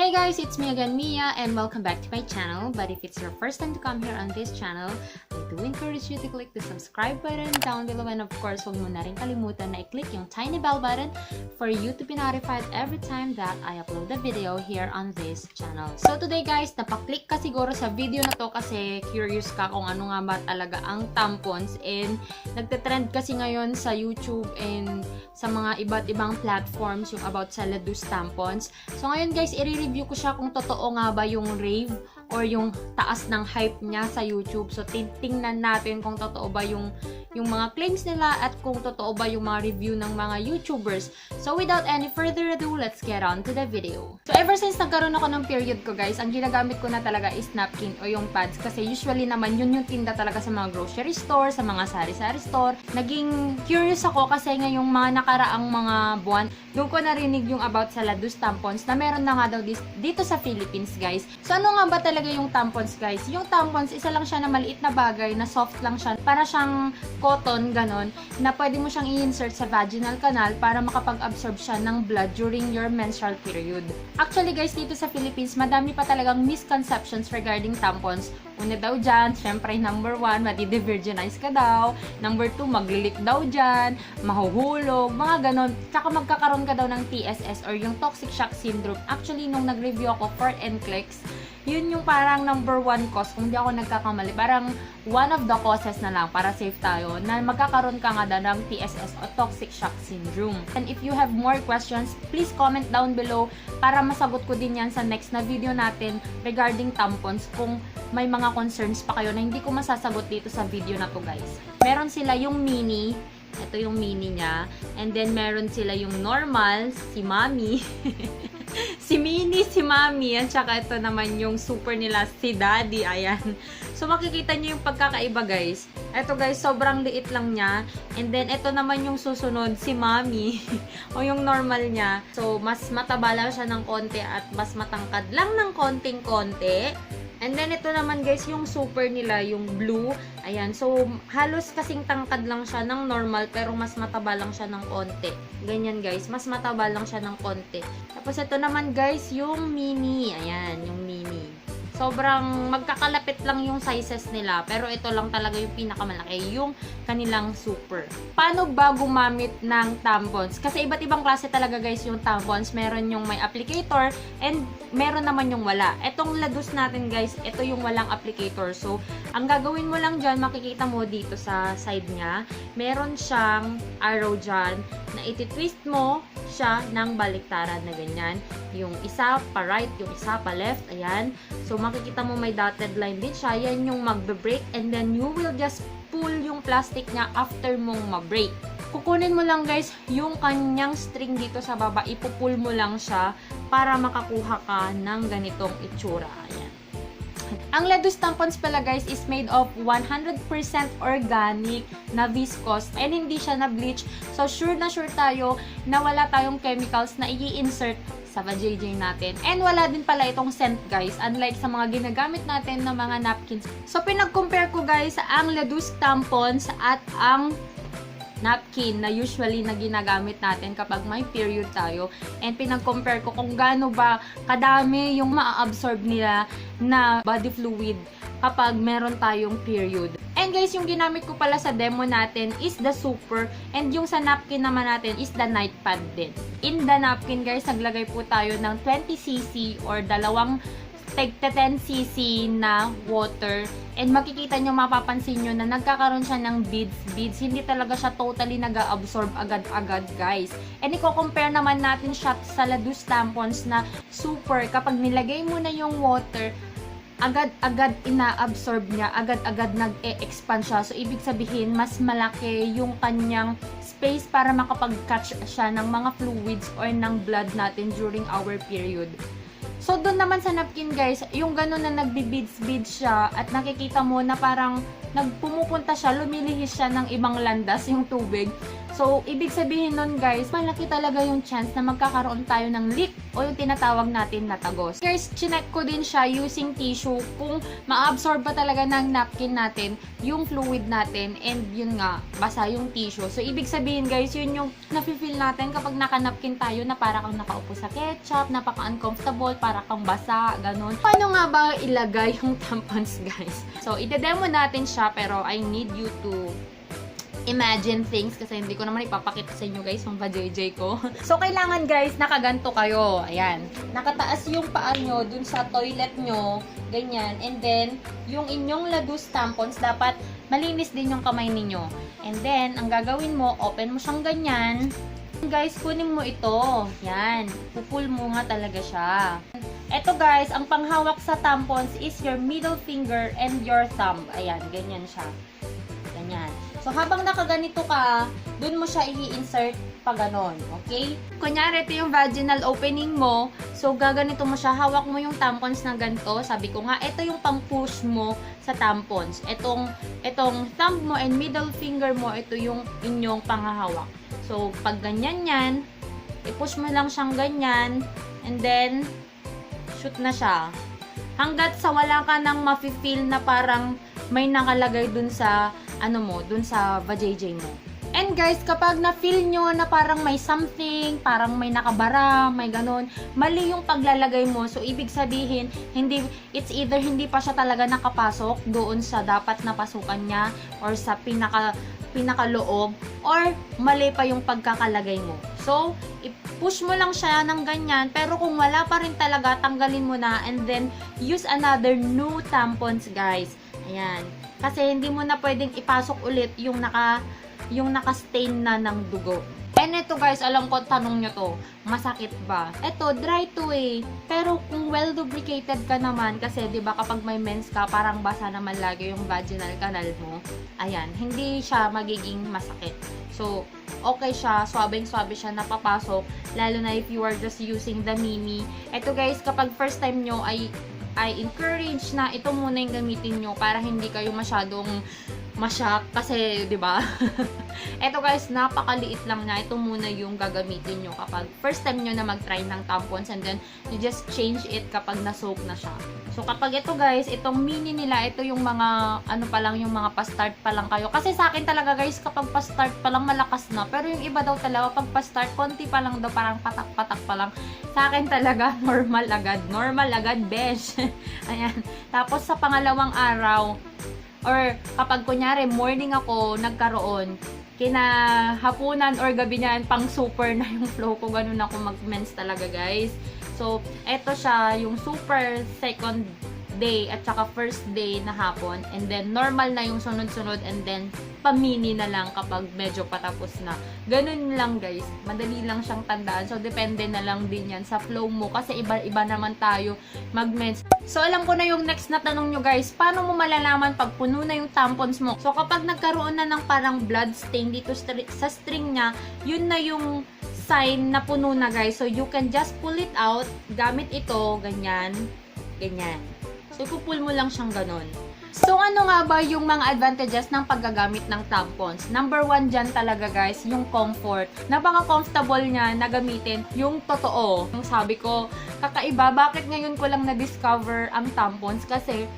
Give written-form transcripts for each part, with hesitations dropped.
Hi guys, it's me again, Mia, and welcome back to my channel. But if it's your first time to come here on this channel, I do encourage you to click the subscribe button down below, and of course, huwag mo na rin kalimutan na i-click yung tiny bell button for you to be notified every time that I upload a video here on this channel. So today guys, napaklik ka siguro sa video na to kasi curious ka kung ano nga ba talaga ang tampons, and nagte-trend kasi ngayon sa YouTube and sa mga iba't ibang platforms yung about sa Ladus tampons. So ngayon guys, i-review ko siya kung totoo nga ba yung rave or yung taas ng hype niya sa YouTube. So tingnan natin kung totoo ba yung mga claims nila at kung totoo ba yung mga review ng mga YouTubers. So without any further ado, let's get on to the video. So ever since nagkaroon ako ng period ko guys, ang ginagamit ko na talaga is napkin o yung pads, kasi usually naman yun yung tinda talaga sa mga grocery store, sa mga sari-sari store. Naging curious ako kasi ngayong mga nakaraang mga buwan, doon ko narinig yung about sa Ladus tampons na meron na nga daw dito sa Philippines guys. So ano nga ba talaga yung tampons guys? Yung tampons, isa lang siya na maliit na bagay na soft lang siya, para siyang cotton, ganon, na pwede mo siyang i-insert sa vaginal canal para makapag-absorb siya ng blood during your menstrual period. Actually guys, dito sa Philippines, madami pa talagang misconceptions regarding tampons. Una daw dyan, syempre number 1, madi-virginize ka daw. Number 2, maglilik daw dyan, mahuhulog, mga ganon. Tsaka magkakaroon ka daw ng TSS or yung toxic shock syndrome. Actually, nung nag-review ako for NCLEX, yun yung parang number 1 cause, kung di ako nagkakamali, parang one of the causes na lang para safe tayo, na magkakaroon ka nga daw ng TSS o toxic shock syndrome. And if you have more questions, please comment down below para masagot ko din yan sa next na video natin regarding tampons, kung may mga concerns pa kayo na hindi ko masasagot dito sa video na to guys. Meron sila yung mini, ito yung mini niya, and then meron sila yung normal, si Mami, si Mini, si Mami, at saka ito naman yung super nila, si Daddy, ayan. So makikita nyo yung pagkakaiba guys. Ito guys, sobrang liit lang niya, and then ito naman yung susunod, si Mami, o yung normal niya. So mas mataba lang siya ng konti at mas matangkad lang ng konting-konti. And then, ito naman guys, yung super nila, yung blue. Ayan. So, halos kasing tangkad lang siya ng normal, pero mas mataba lang siya ng konti. Ganyan guys. Mas mataba lang siya ng konti. Tapos, ito naman guys, yung mini. Ayan, yung mini. Sobrang magkakalapit lang yung sizes nila, pero ito lang talaga yung pinakamalaki, yung kanilang super. Paano ba gumamit ng tampons? Kasi iba't ibang klase talaga guys yung tampons. Meron yung may applicator and meron naman yung wala. Itong Ladus natin guys, ito yung walang applicator. So, ang gagawin mo lang dyan, makikita mo dito sa side niya, meron siyang arrow dyan na iti-twist mo siya ng baliktaran na ganyan. Yung isa pa right, yung isa pa left, ayan. So, makikita mo may dotted line din siya. Yan yung magbe-break, and then you will just pull yung plastic niya after mong ma-break. Kukunin mo lang guys yung kanyang string dito sa baba, ipupull mo lang siya para makakuha ka ng ganitong itsura. Ayan. Ang Ladus tampons pala guys is made of 100% organic na viscose and hindi siya na bleach. So sure na sure tayo na wala tayong chemicals na i-insert sa vajayjay natin. And wala din pala itong scent guys, unlike sa mga ginagamit natin na mga napkins. So pinag-compare ko guys ang Ladus tampons at ang napkin na usually na ginagamit natin kapag may period tayo, and pinag-compare ko kung gaano ba kadami yung ma-absorb nila na body fluid kapag meron tayong period. And guys, yung ginamit ko pala sa demo natin is the super, and yung sa napkin naman natin is the night pad din. In the napkin guys, naglagay po tayo ng 20cc or dalawang 10cc na water, and makikita nyo, mapapansin nyo na nagkakaroon siya ng beads. Hindi talaga siya totally nag-absorb agad-agad guys. And i-compare naman natin siya sa Ladus tampons na super, kapag nilagay mo na yung water, agad-agad ina-absorb niya, agad-agad nag-e-expand siya. So, ibig sabihin, mas malaki yung kanyang space para makapag-catch siya ng mga fluids or ng blood natin during our period. So, doon naman sa napkin guys, yung gano'n na nagbibids-bids siya at nakikita mo na parang nagpumupunta siya, lumilihis siya ng ibang landas yung tubig. So, ibig sabihin nun guys, malaki talaga yung chance na magkakaroon tayo ng leak o yung tinatawag natin na tagos. Guys, chinek ko din siya using tissue kung ma-absorb ba talaga ng napkin natin yung fluid natin, and yun nga, basa yung tissue. So, ibig sabihin guys, yun yung nafe-feel natin kapag naka-napkin tayo na para kang nakaupo sa ketchup, napaka-uncomfortable, para kang basa, ganun. Paano nga ba ilagay yung tampons guys? So, ide-demo natin siya, pero I need you to imagine things kasi hindi ko naman ipapakita sa inyo guys yung vajayjay ko. So, kailangan guys, nakaganto kayo. Ayan. Nakataas yung paa nyo dun sa toilet nyo. Ganyan. And then, yung inyong ladus tampons, dapat malinis din yung kamay ninyo. And then, ang gagawin mo, open mo siyang ganyan. Guys, kunin mo ito. Yan. Pupul mo nga talaga siya. Ito guys, ang panghawak sa tampons is your middle finger and your thumb. Ayan, ganyan siya. Ganyan. So, habang nakaganito ka, dun mo siya i-insert pa ganon. Okay? Kunyari, ito yung vaginal opening mo. So, gaganito mo siya. Hawak mo yung tampons na ganito. Sabi ko nga, ito yung pang-push mo sa tampons. Itong thumb mo and middle finger mo, ito yung inyong panghahawak. So, pag ganyan yan, i-push mo lang siyang ganyan. And then, shoot na siya. Hanggat sa wala ka nang mafe-feel na parang may nakalagay dun sa dun sa vajayjay mo. And guys, kapag na-feel nyo na parang may something, parang may nakabara, may ganon, mali yung paglalagay mo. So, ibig sabihin, it's either hindi pa siya talaga nakapasok doon sa dapat na pasukan niya or sa pinakaloob, or mali pa yung pagkakalagay mo. So, i-push mo lang siya ng ganyan, pero kung wala pa rin talaga, tanggalin mo na and then use another new tampons guys. Ayan. Kasi hindi mo na pwedeng ipasok ulit yung naka-stain na ng dugo. And ito guys, alam ko, tanong nyo to, masakit ba? Ito, dry to eh. Pero kung well lubricated ka naman, kasi di ba kapag may mens ka, parang basa naman lagi yung vaginal canal mo. Ayan, hindi siya magiging masakit. So, okay siya, swabing-swabe siya napapasok, lalo na if you are just using the Mimi. Ito guys, kapag first time nyo I encourage na ito muna yung gamitin nyo para hindi kayo masyadong ma-shock kasi, 'di ba? Ito guys, napakaliit lang na. Ito muna yung gagamitin nyo kapag first time nyo na mag-try ng tampons, and then you just change it kapag na-soak na siya. So kapag ito guys, itong mini nila, ito yung mga pa lang, yung mga pa-start pa lang kayo. Kasi sa akin talaga guys, kapag pa-start pa lang malakas na. Pero yung iba daw talaga pag pa-start, konti pa lang daw, parang patak-patak pa lang. Sa akin talaga, normal agad, besh. Ayan. Tapos sa pangalawang araw, or kapag kunyari morning ako nagkaroon, kinahapunan or gabi niyan, pang super na yung flow ko, ganun ako mag-mens talaga guys. So, eto siya, yung super second day at saka first day na hapon, and then normal na yung sunod-sunod, and then pamini na lang kapag medyo patapos na. Ganun lang guys, madali lang siyang tandaan. So, depende na lang din yan sa flow mo kasi iba-iba naman tayo mag-mens. So, alam ko na yung next na tanong nyo guys, paano mo malalaman pag puno na yung tampons mo? So, kapag nagkaroon na ng parang blood stain dito sa string niya, yun na yung sign na puno na guys. So, you can just pull it out gamit ito, ganyan, ganyan. So, ipupul mo lang siyang ganun. So, ano nga ba yung mga advantages ng paggagamit ng tampons? Number 1 dyan talaga guys, yung comfort. Napaka-comfortable niya na gamitin yung totoo. Yung sabi ko, kakaiba, bakit ngayon ko lang na-discover ang tampons? Kasi,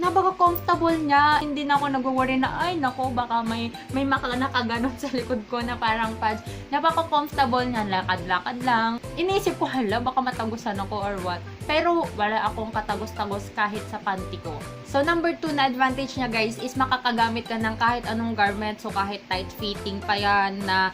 napaka-comfortable niya. Hindi na ako nag-worry na, ay nako, baka may nakaganon sa likod ko na parang pads. Napaka-comfortable niya, lakad-lakad lang. Inisip ko, hala, baka matagusan ako or what. Pero wala akong katagos-tagos kahit sa panty ko. So, number 2 na advantage niya guys is makakagamit ka ng kahit anong garment. So, kahit tight fitting pa yan na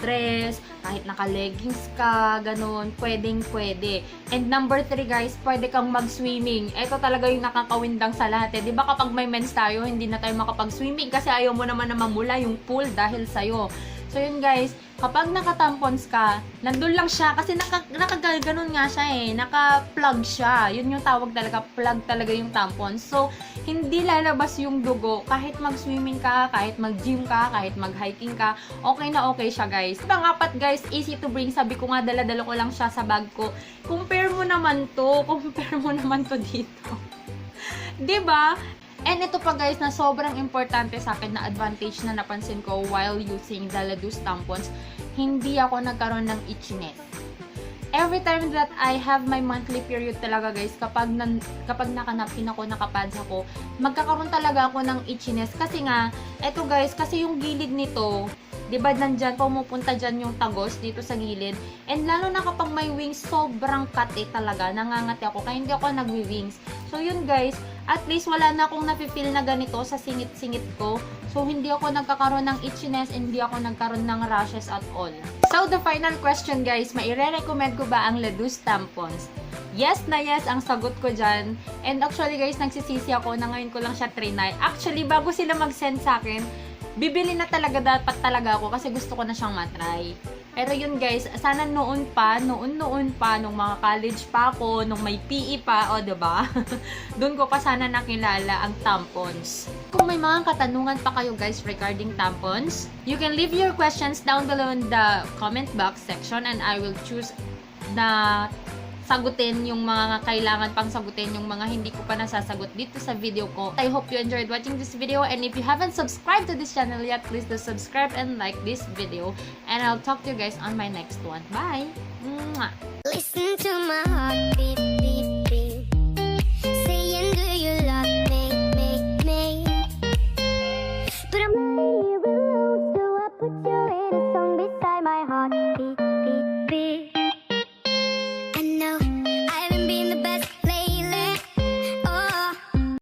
dress, kahit naka-leggings ka, ganun, pwedeng-pwede. And number 3 guys, pwede kang mag-swimming. Ito talaga yung nakakawindang sa lahat. Di ba kapag may mens tayo, hindi na tayo makapag-swimming kasi ayaw mo naman na mamula yung pool dahil sa'yo. So, yun guys, kapag naka-tampons ka, nandun lang siya kasi nakaganon nga siya eh, naka-plug siya. Yun yung tawag talaga, plug talaga yung tampons. So, hindi lalabas yung dugo. Kahit mag-swimming ka, kahit mag-gym ka, kahit mag-hiking ka, okay na okay siya guys. Pang-apat guys, easy to bring. Sabi ko nga, dala-dala ko lang siya sa bag ko. Compare mo naman to dito. 'Di ba? And ito pa guys na sobrang importante sa akin na advantage na napansin ko while using the Ladus tampons, hindi ako nagkaroon ng itchiness. Every time that I have my monthly period talaga guys, kapag nakanapin ako, nakapads ako, magkakaroon talaga ako ng itchiness. Kasi nga, eto guys, kasi yung gilid nito, diba nandyan, pumupunta dyan yung tagos dito sa gilid. And lalo na kapag may wings, sobrang kate talaga. Nangangati ako, kaya hindi ako nagwi-wings. So yun guys, at least wala na akong nafe-feel na ganito sa singit-singit ko. So hindi ako nagkakaroon ng itchiness, and hindi ako nagkaroon ng rashes at all. So the final question guys, maire-recommend ko ba ang Ladus tampons? Yes na yes ang sagot ko dyan. And actually guys, nagsisisi ako na ngayon ko lang siya trinay. Actually, bago sila mag-send sa akin, bibili na talaga dapat talaga ako kasi gusto ko na siyang matry. Pero yun guys, sana noon pa, nung mga college pa ako, nung may PE pa, o diba? Doon ko pa sana nakilala ang tampons. Kung may mga katanungan pa kayo guys regarding tampons, you can leave your questions down below in the comment box section and I will choose na sagutin yung mga kailangan pang sagutin, yung mga hindi ko pa nasasagot dito sa video ko. I hope you enjoyed watching this video, and if you haven't subscribed to this channel yet, please do subscribe and like this video, and I'll talk to you guys on my next one. Bye! Mwah! Listen to my